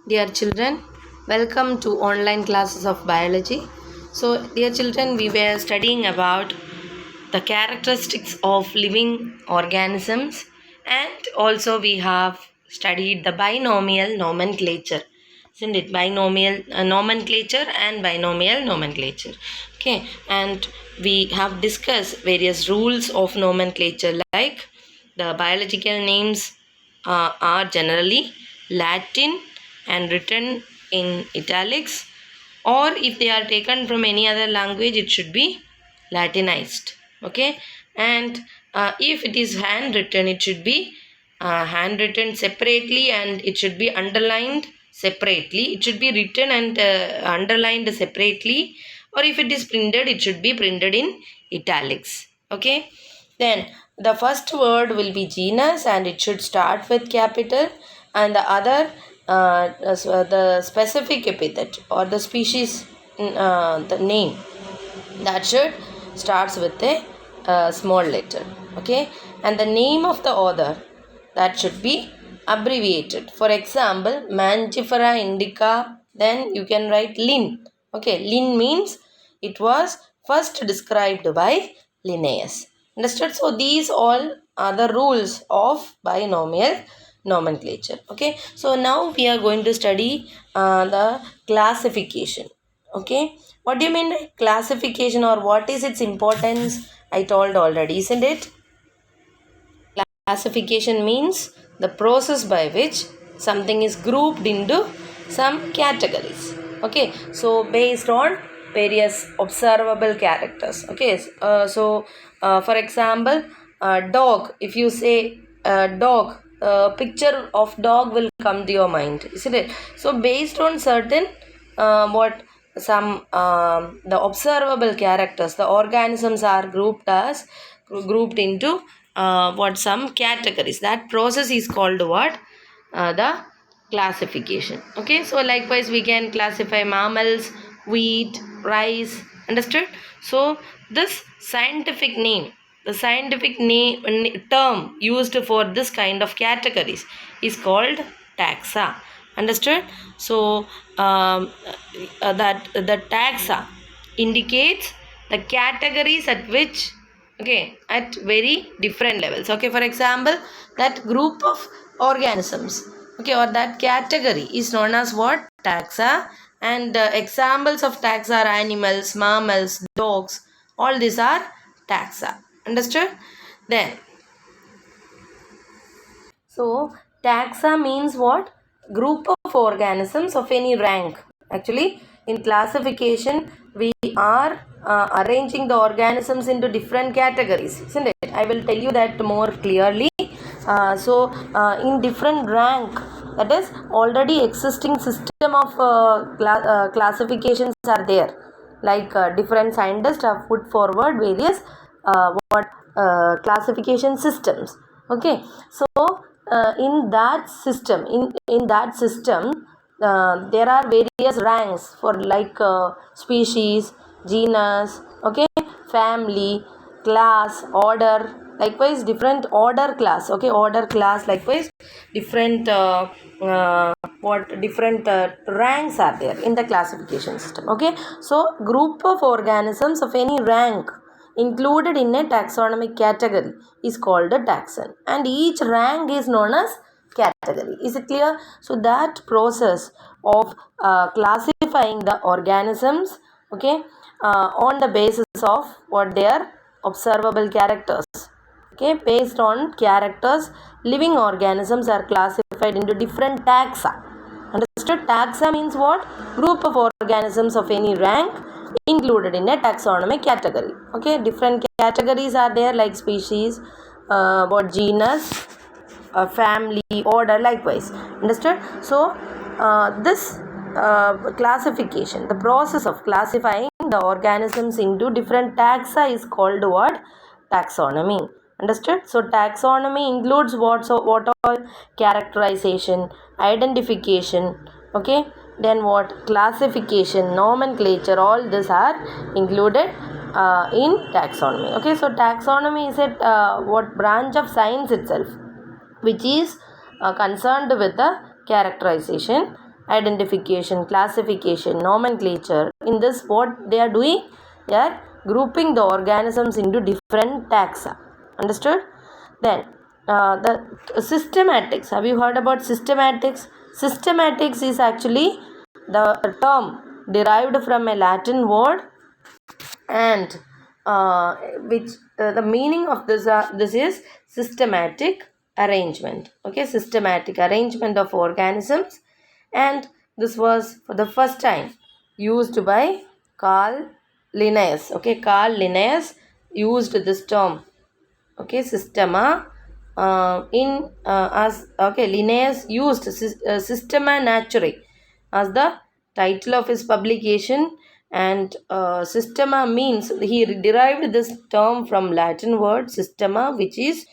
Dear children, welcome to online classes of biology. So, dear children, we were studying about the characteristics of living organisms, and also we have studied the binomial nomenclature. Isn't it? Binomial nomenclature and binomial nomenclature. Okay, and we have discussed various rules of nomenclature, like the biological names are generally Latin and written in italics, or if they are taken from any other language, it should be Latinized. Okay, and if it is handwritten, it should be handwritten separately, and it should be underlined separately. It should be written and underlined separately, or if it is printed, it should be printed in italics. Okay, then the first word will be genus, and it should start with capital, and the other the specific epithet or the species, the name, that should starts with a small letter. Okay, and the name of the author, that should be abbreviated. For example, Mangifera indica, then you can write Lin. Okay, Lin means it was first described by Linnaeus. Understood? So these all are the rules of binomial nomenclature. Okay, so now we are going to study the classification. Okay, what do you mean by classification, or what is its importance? I told already, isn't it? Classification means the process by which something is grouped into some categories. Okay, so based on various observable characters. Okay, for example, dog. If you say dog, picture of dog will come to your mind, isn't it? So based on certain what some the observable characters, the organisms are grouped into what some categories. That process is called what? The classification. Okay, so likewise we can classify mammals, wheat, rice. Understood? So this scientific name, the scientific name term used for this kind of categories is called taxa. Understood? So that the taxa indicates the categories at which, okay, at very different levels. Okay, for example, that group of organisms, okay, or that category is known as what? Taxa. And examples of taxa are animals, mammals, dogs. All these are taxa. Understood? Then, so taxa means what? Group of organisms of any rank. Actually, in classification, we are arranging the organisms into different categories, isn't it? I will tell you that more clearly. In different rank, that is already existing system of classifications are there. Like different scientists have put forward various classification systems. Okay, so in that system, there are various ranks for like species, genus, okay, family, class, order. Likewise different order class. Okay, order class. Likewise different different ranks are there in the classification system. Okay, so group of organisms of any rank included in a taxonomic category is called a taxon, and each rank is known as category. Is it clear? So that process of classifying the organisms, okay, on the basis of what they are observable characters. Okay, based on characters, living organisms are classified into different taxa. Understood? Taxa means what? Group of organisms of any rank included in a taxonomic category. Okay, different categories are there, like species, what genus, family, order, likewise. Understood? So this classification, the process of classifying the organisms into different taxa is called what? Taxonomy. Understood? So taxonomy includes what all? Characterization, identification, okay, then what? Classification, nomenclature. All these are included in taxonomy. Okay, so taxonomy is a what branch of science itself, which is concerned with the characterization identification, classification, nomenclature. In this, what they are doing? They are grouping the organisms into different taxa. Understood? Then the systematics. Have you heard about systematics? Systematics is actually the term derived from a Latin word, and which the meaning of this is systematic arrangement. Okay, systematic arrangement of organisms, and this was for the first time used by Carl Linnaeus. Okay, Carl Linnaeus used this term. Okay, systema in as okay, Linnaeus used Systema Naturae as the title of his publication, and systema means, he derived this term from Latin word systema, which is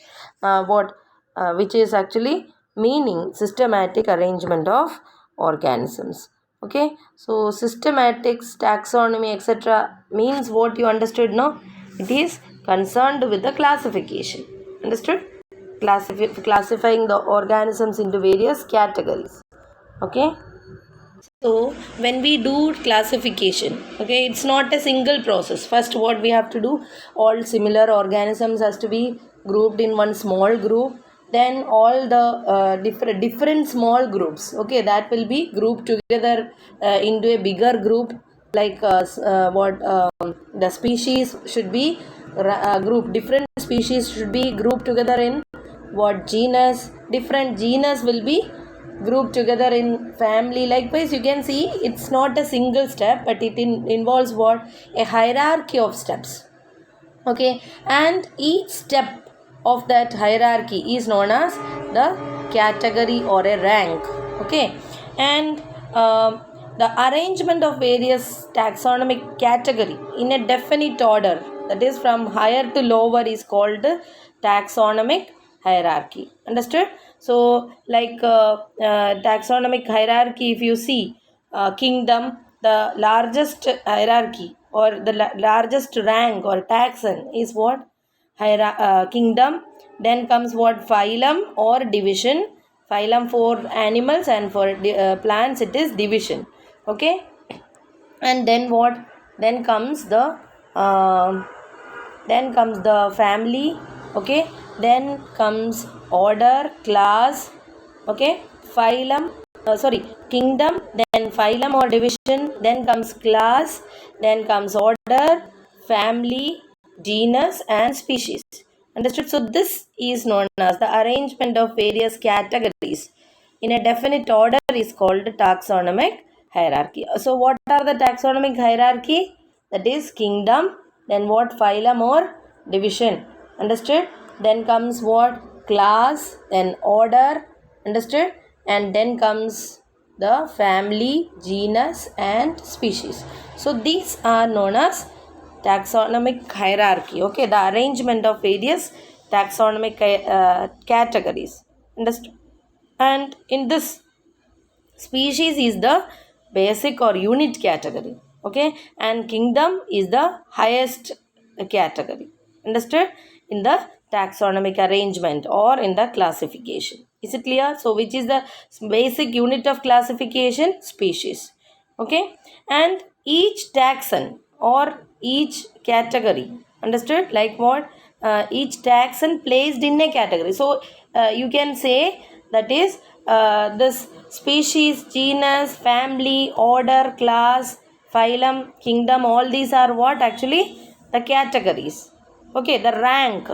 which is actually meaning systematic arrangement of organisms. Okay, so systematics, taxonomy, etc. means what you understood now. It is concerned with the classification. Understood? Classifying the organisms into various categories. Okay, so when we do classification, okay, it's not a single process. First, what we have to do, all similar organisms has to be grouped in one small group. Then all the different small groups, okay, that will be grouped together into a bigger group. Like the species should be grouped. Different species should be grouped together in what genus. Different genus will be grouped together in family. Likewise, you can see it's not a single step, but it involves what? A hierarchy of steps. Okay, and each step of that hierarchy is known as the category or a rank. Okay, and the arrangement of various taxonomic category in a definite order, that is from higher to lower, is called taxonomic hierarchy. Understood? So like taxonomic hierarchy, if you see kingdom, the largest hierarchy or the largest rank or taxon is what? Kingdom. Then comes what? Phylum or division. Phylum for animals, and for plants it is division. Okay, and then what? Then comes the family. Okay, then comes order, class. Okay, phylum, kingdom, then phylum or division, then comes class, then comes order, family, genus, and species. Understood? So this is known as the arrangement of various categories in a definite order is called taxonomic hierarchy. So what are the taxonomic hierarchy? That is kingdom, then what? Phylum or division. Understood? Then comes what? Class, then order. Understood? And then comes the family, genus, and species. So these are known as taxonomic hierarchy. Okay, the arrangement of various taxonomic categories. Understood? And in this, species is the basic or unit category. Okay, and kingdom is the highest category. Understood? In the taxonomic arrangement or in the classification. Is it clear? So which is the basic unit of classification? Species. Okay, and each taxon or each category. Understood? Like what? Each taxon placed in a category. So you can say that is this species, genus, family, order, class, phylum, kingdom, all these are what? Actually the categories. Okay, the rank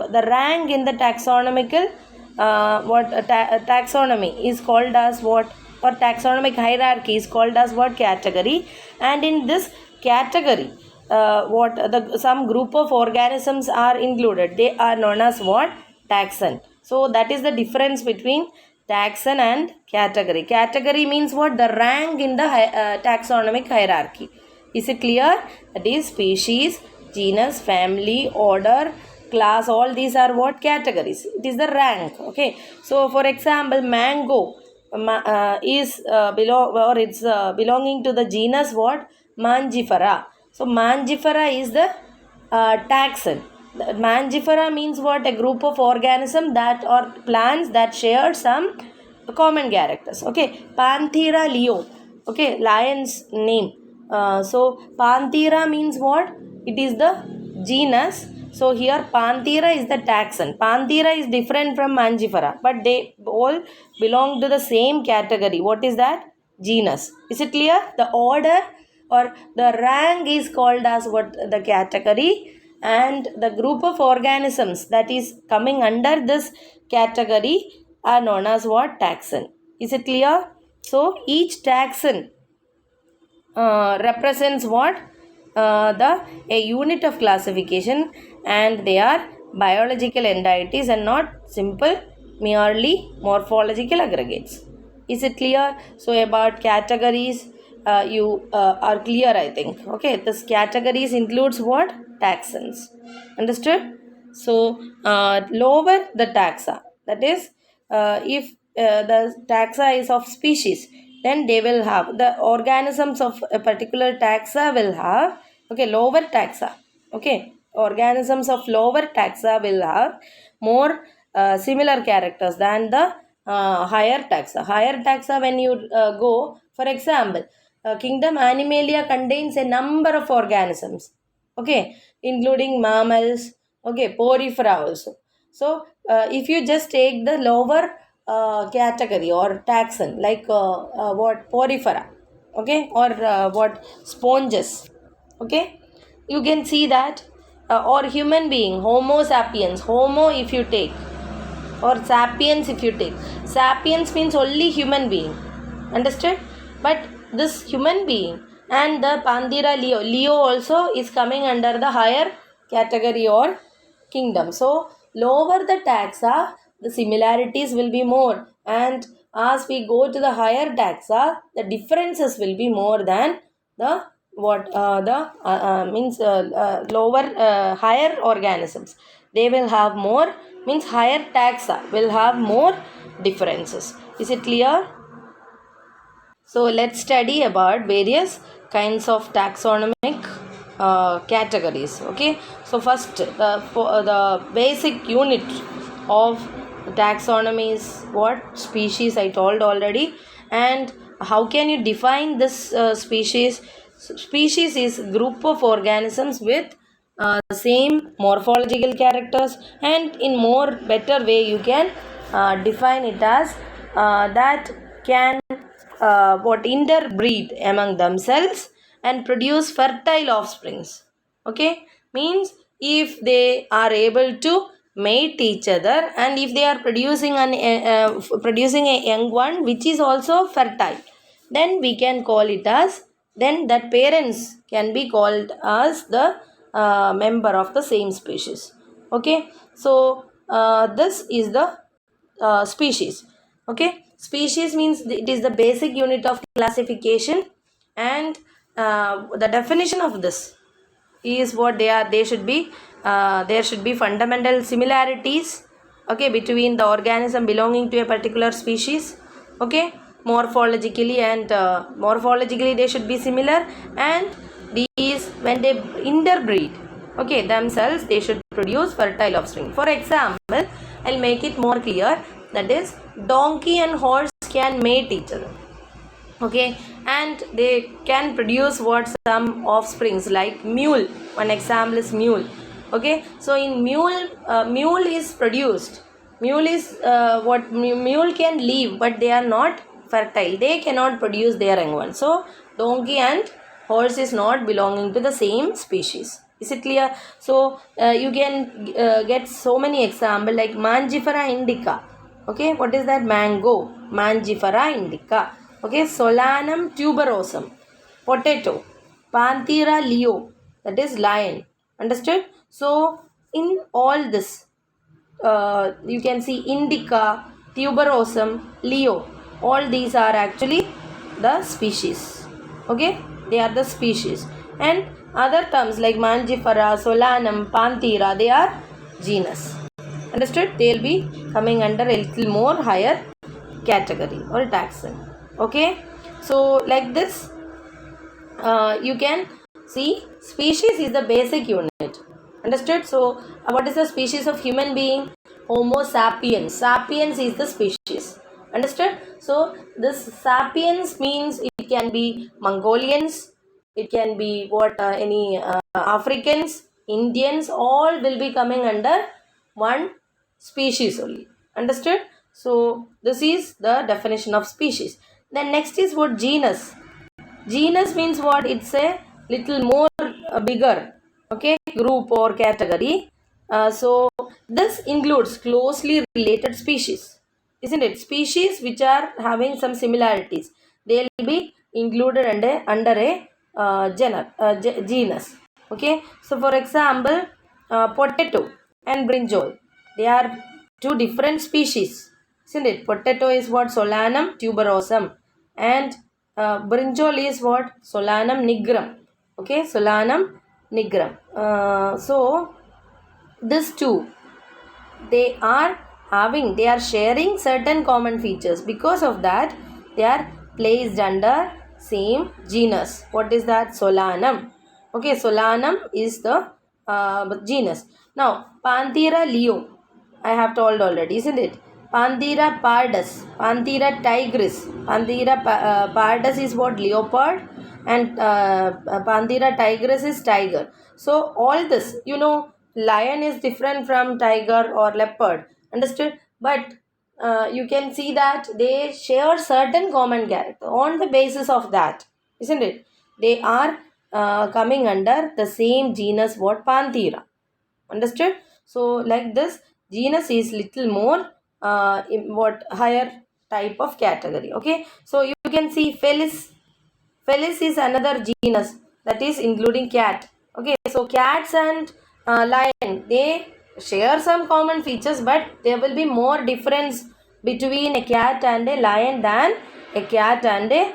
in the taxonomical taxonomy is called as what? Or taxonomic hierarchy is called as what? Category. And in this category, some group of organisms are included. They are known as what? Taxon. So that is the difference between taxon and category. Category means what? The rank in the taxonomic hierarchy. Is it clear? That is species, genus, family, order, class, all these are what? Categories. It is the rank. Okay, so for example, mango is belonging to the genus what? Mangifera. So Mangifera is the taxon. Mangifera means what? A group of organisms that or plants that share some common characters. Okay, Panthera leo. Okay, lion's name. So Panthera means what? It is the genus. So here Panthera is the taxon. Panthera is different from Mangifera, but they all belong to the same category. What is that? Genus. Is it clear? The order or the rank is called as what? The category, and the group of organisms that is coming under this category are known as what? Taxon. Is it clear? So each taxon represents what? The a unit of classification, and they are biological entities and not simple merely morphological aggregates. Is it clear? So about categories, you are clear, I think. Okay, this categories includes what? Taxons. Understood? So lower the taxa, that is, if the taxa is of species, then they will have the organisms of a particular taxa will have, okay, lower taxa, okay, organisms of lower taxa will have more similar characters than the higher taxa. When you go, for example, kingdom Animalia contains a number of organisms, okay, including mammals, okay, porifera also. So if you just take the lower category or taxon, like what? Porifera, okay, or what? Sponges, okay, you can see that, or human being, Homo sapiens, Homo if you take, or sapiens if you take. Sapiens means only human being. Understood? But this human being and the Panthera leo, Leo also is coming under the higher category or kingdom. So lower the taxa, the similarities will be more, and as we go to the higher taxa, the differences will be more than the what the means lower higher organisms. They will have more, means higher taxa will have more differences. Is it clear? So let's study about various kinds of taxonomic categories. Okay, so first the basic unit of taxonomy is what? Species, I told already. And how can you define this species? Species is group of organisms with same morphological characters, and in more better way you can define it as that can what? Interbreed among themselves and produce fertile offsprings. Okay, means if they are able to mate each other, and if they are producing a young one which is also fertile, then we can call it as, then that parents can be called as the member of the same species. Okay, so this is the species. Okay, species means it is the basic unit of classification, and the definition of this is what they are. They should be there should be fundamental similarities, okay, between the organism belonging to a particular species, okay, morphologically, and morphologically they should be similar, and these, when they interbreed, okay, themselves, they should produce fertile offspring. For example, I'll make it more clear, that is, donkey and horse can mate each other, okay, and they can produce what? Some offsprings, like mule. One example is mule. Okay, so in mule is produced, mule is what? Mule can live, but they are not fertile, they cannot produce their young one. So donkey and horse is not belonging to the same species. Is it clear? So you can get so many examples, like Mangifera indica. Okay, what is that? Mango, Mangifera indica. Okay, Solanum tuberosum, potato, Panthera leo, that is lion. Understood? So in all this, you can see indica, tuberosum, leo, all these are actually the species. Okay, they are the species, and other terms like Mangifera, Solanum, Panthera, they are genus. Understood? They will be coming under a little more higher category or taxon. Okay, so like this, you can see species is the basic unit. Understood? So what is the species of human being? Homo sapiens is the species. Understood? So this sapiens means it can be Mongolians, it can be any Africans, Indians, all will be coming under one species only. Understood? So this is the definition of species. Then next is what genus. Genus means what? It's a little more bigger, okay, group or category. So this includes closely related species, isn't it? Species which are having some similarities, they will be included under a genus. Okay, so for example, potato and brinjal, they are two different species, isn't it? Potato is what? Solanum tuberosum, and brinjal is what? Solanum nigrum. Okay, Solanum nigrum. So these two, they are sharing certain common features. Because of that, they are placed under same genus. What is that? Solanum. Okay, Solanum is the genus. Now Panthera leo, I have told already, isn't it? Panthera pardus, Panthera tigris. Panthera pardus is what? Leopard, and Panthera tigris is tiger. So all this, lion is different from tiger or leopard. Understood? But you can see that they share certain common character. On the basis of that, isn't it? They are coming under the same genus, what? Panthera. Understood? So like this, genus is little more what higher type of category. Okay, so you can see Felis. Felis is another genus, that is including cat. Okay, so cats and lion, they share some common features, but there will be more difference between a cat and a lion than a cat and a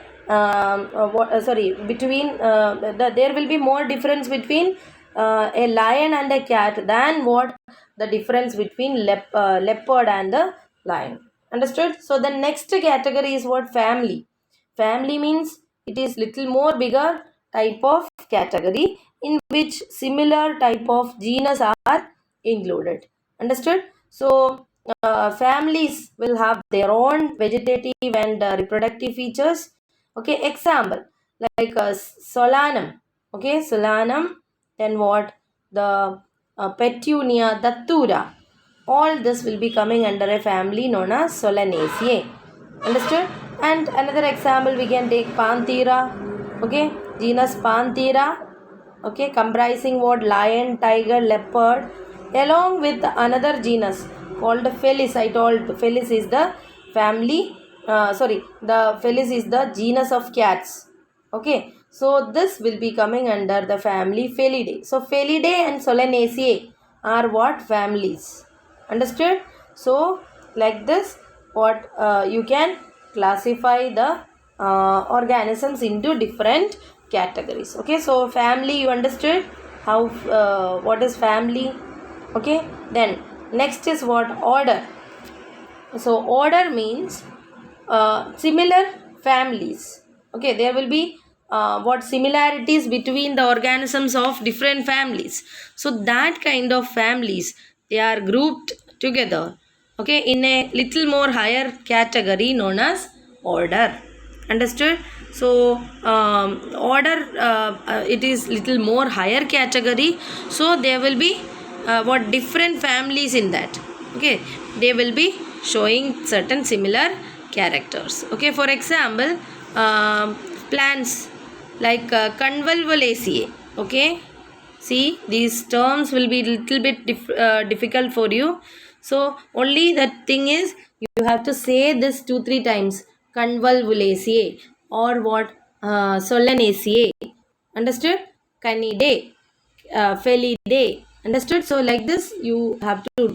there will be more difference between a lion and a cat than what the difference between leopard and the lion. Understood? So the next category is what? Family. Family means it is little more bigger type of category in which similar type of genus are included. Understood? So families will have their own vegetative and reproductive features. Okay, example like Solanum. Okay, Solanum. Then what? The Petunia, Datura. All this will be coming under a family known as Solanaceae. Understood? And another example we can take Panthera. Okay, genus Panthera. Okay, comprising what? Lion, tiger, leopard, along with another genus called Felis. I told Felis is the family. The Felis is the genus of cats. Okay, so this will be coming under the family Felidae. So Felidae and Solanaceae are what? Families. Understood? So like this, what you can classify the organisms into different categories. Okay, so family, you understood how what is family. Okay, then next is what? Order. So order means similar families. Okay, there will be what similarities between the organisms of different families. So that kind of families, they are grouped together, okay, in a little more higher category known as order. Understood? So order, it is little more higher category. So there will be what different families in that. Okay, they will be showing certain similar characters. Okay, for example, plants like Convolvulaceae. Okay, see, these terms will be little bit difficult for you. So only the thing is, you have to say this 2-3 times. Convolvulaceae or what? Solanaceae. Understood? Canidae, Felidae. Understood? So like this, you have to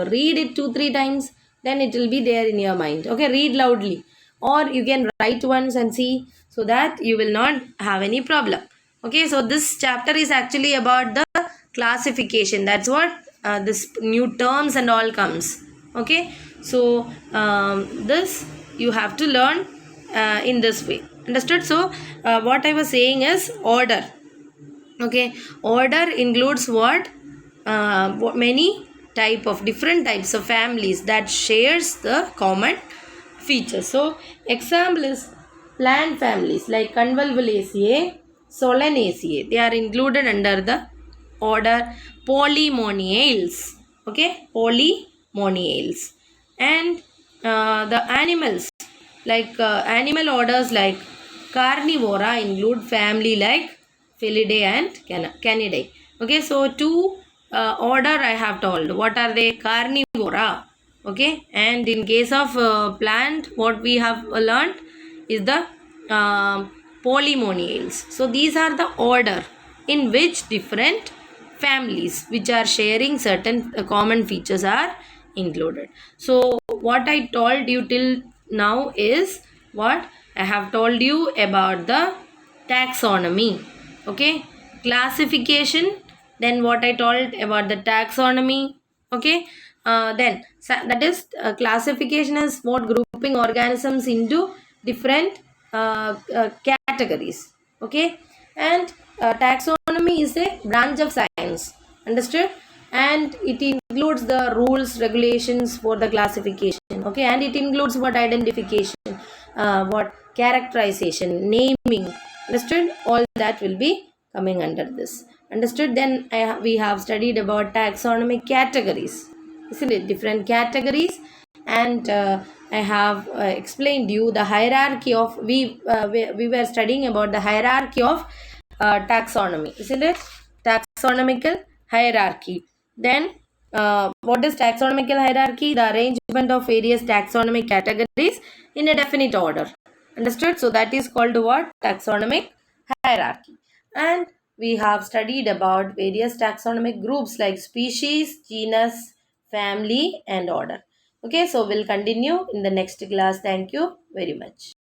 read it 2-3 times. Then it will be there in your mind. Okay, read loudly. Or you can write once and see, so that you will not have any problem. Okay, so this chapter is actually about the classification. That's what this new terms and all comes. Okay, so this you have to learn in this way. Understood? So what I was saying is order. Okay, order includes what? Many different types of families that shares the common features. So example is plant families like Convolvulaceae, Solanaceae. They are included under the order Polymoniales. Okay, Polymoniales. And the animals like animal orders like Carnivora include family like Felidae and Canidae. Okay, so two order I have told. What are they? Carnivora. Okay, and in case of plant, what we have learned is the polymoniales. So these are the order in which different families which are sharing certain common features are included. So what I told you till now is what I have told you about the taxonomy. Okay, classification, then what I told about the taxonomy. Okay, then that is classification is what grouping organisms into different categories. Okay, and taxonomy is a branch of science, understood, and it includes the rules regulations for the classification. Okay, and it includes what identification, what characterization, naming, understood, all that will be coming under this, understood. Then we have studied about taxonomic categories, isn't it, different categories. And I have explained you the hierarchy of we were studying about the hierarchy of taxonomy, isn't it, taxonomical hierarchy. Then what is taxonomical hierarchy? The arrangement of various taxonomic categories in a definite order, understood. So that is called what? Taxonomic hierarchy. And we have studied about various taxonomic groups like species, genus, family and order. Okay, so we'll continue in the next class. Thank you very much.